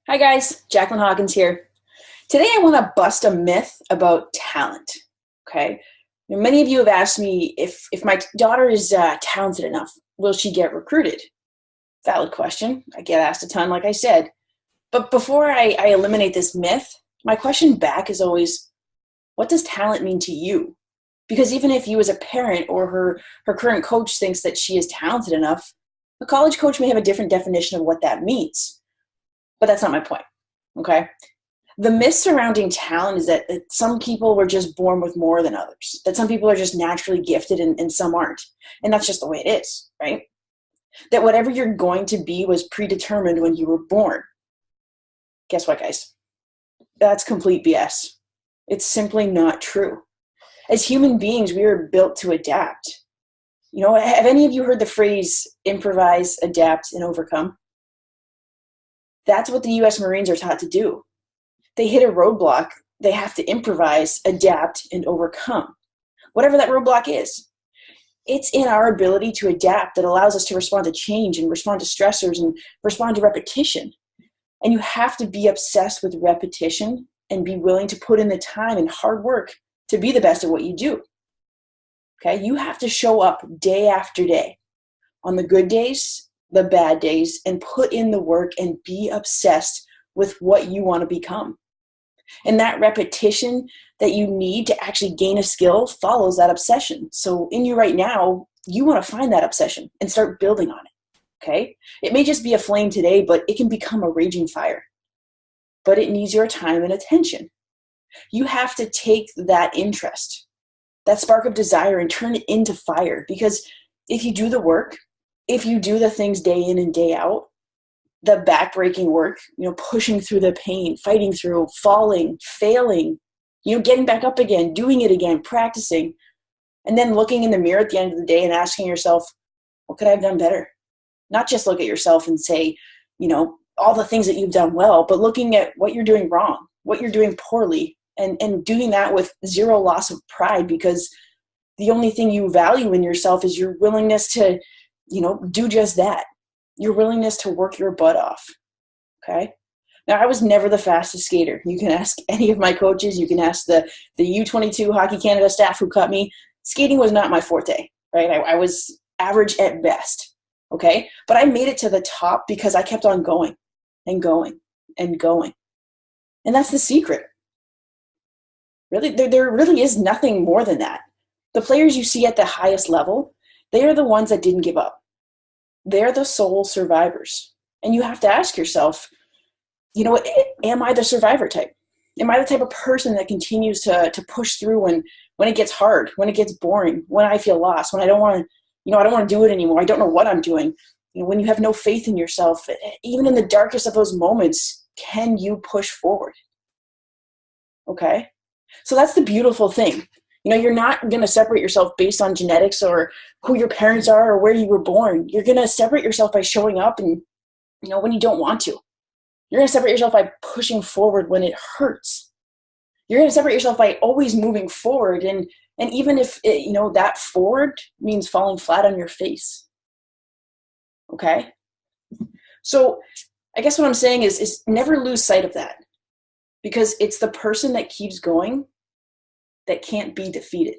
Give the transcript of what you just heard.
Hi guys, Jacqueline Hawkins here. Today I want to bust a myth about talent. Okay, many of you have asked me if my daughter is talented enough, will she get recruited? Valid question. I get asked a ton, like I said. But before I eliminate this myth, my question back is always, what does talent mean to you? Because even if you as a parent or her current coach thinks that she is talented enough, a college coach may have a different definition of what that means. But that's not my point. Okay. The myth surrounding talent is that some people were just born with more than others, that some people are just naturally gifted and some aren't. And that's just the way it is, right? That whatever you're going to be was predetermined when you were born. Guess what, guys? That's complete BS. It's simply not true. As human beings, we are built to adapt. Have any of you heard the phrase improvise, adapt, and overcome? That's what the US Marines are taught to do. They hit a roadblock, they have to improvise, adapt, and overcome. Whatever that roadblock is. It's in our ability to adapt that allows us to respond to change and respond to stressors and respond to repetition. And you have to be obsessed with repetition and be willing to put in the time and hard work to be the best at what you do. Okay? You have to show up day after day on the good days, the bad days, and put in the work and be obsessed with what you want to become. And that repetition that you need to actually gain a skill follows that obsession. So in you right now, you want to find that obsession and start building on it. Okay? It may just be a flame today, but it can become a raging fire. But it needs your time and attention. You have to take that interest, that spark of desire, and turn it into fire. Because if you do the work, if you do the things day in and day out, the backbreaking work, pushing through the pain, fighting through, falling, failing, getting back up again, doing it again, practicing, and then looking in the mirror at the end of the day and asking yourself, what could I have done better? Not just look at yourself and say, all the things that you've done well, but looking at what you're doing wrong, what you're doing poorly, and doing that with zero loss of pride, because the only thing you value in yourself is your willingness to, do just that. Your willingness to work your butt off. Okay. Now, I was never the fastest skater. You can ask any of my coaches. You can ask the U22 Hockey Canada staff who cut me. Skating was not my forte, right? I was average at best. Okay. But I made it to the top because I kept on going and going and going. And that's the secret. Really, there really is nothing more than that. The players you see at the highest level, they are the ones that didn't give up. They're the sole survivors. And you have to ask yourself, am I the survivor type? Am I the type of person that continues to push through when it gets hard, when it gets boring, when I feel lost, when I don't want to, I don't want to do it anymore. I don't know what I'm doing. When you have no faith in yourself, even in the darkest of those moments, can you push forward? Okay? So that's the beautiful thing. You're not going to separate yourself based on genetics or who your parents are or where you were born. You're going to separate yourself by showing up and, when you don't want to. You're going to separate yourself by pushing forward when it hurts. You're going to separate yourself by always moving forward. And even if, that forward means falling flat on your face. Okay? So I guess what I'm saying is never lose sight of that, because it's the person that keeps going that can't be defeated.